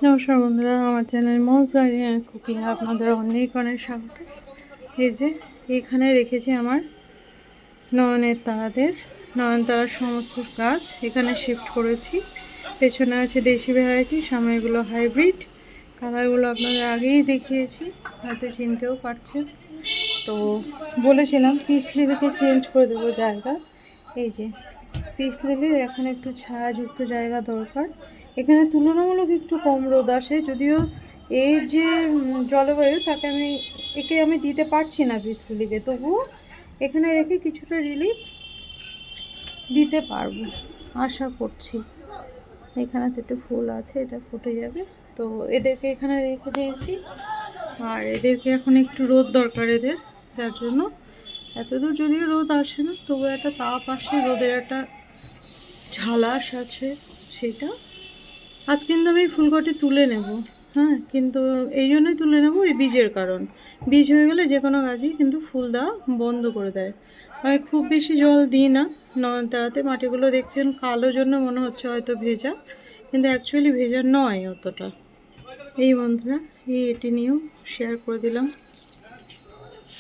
নমস্কার বন্ধুরা, আমার চ্যানেল মৌজ গার্ডেন অ্যান্ড কুকিং আপনাদের অনেক অনেক স্বাগত। এই যে এখানে রেখেছি আমার নয়নতারার সমস্ত গাছ এখানে শিফট করেছি। পেছনে আছে দেশি ভ্যারাইটি, সামনে এগুলো হাইব্রিড। কালারগুলো আপনাদের আগেই দেখিয়েছি, হয়তো চিনতেও পারছেন। তো বলেছিলাম পিস লিলিকে চেঞ্জ করে দেবো জায়গা। এই যে পিস লিলির এখন একটু ছায়াযুক্ত জায়গা দরকার। এখানে তুলনামূলক একটু কম রোদ আসে, যদিও এর যে জলবায়ু তাকে একে আমি দিতে পারছি না পিস লিলিকে, তবুও এখানে রেখে কিছুটা রিলিফ দিতে পারবো আশা করছি। এখানে তো একটু ফুল আছে, এটা ফুটে যাবে। তো এদেরকে এখানে রেখে দিয়েছি, আর এদেরকে এখন একটু রোদ দরকার এদের, যার জন্য এতদূর যদিও রোদ আসে না, তবু একটা তাপ আসে, রোদের একটা ঝালাস আছে। সেটা আজ কিন্তু আমি ফুলকটি তুলে নেব। হ্যাঁ, কিন্তু এই জন্যই তুলে নেব, এই বীজের কারণ। বীজ হয়ে গেলে যে কোনো গাছই কিন্তু ফুল দেওয়া বন্ধ করে দেয়। আমি খুব বেশি জল দিই না নয়নতারাতে। মাটিগুলো দেখছেন কালো জন্য মনে হচ্ছে হয়তো ভেজা, কিন্তু অ্যাকচুয়ালি ভেজা নয় অতটা। এই বন্ধুরা, এটি নিয়েও শেয়ার করে দিলাম।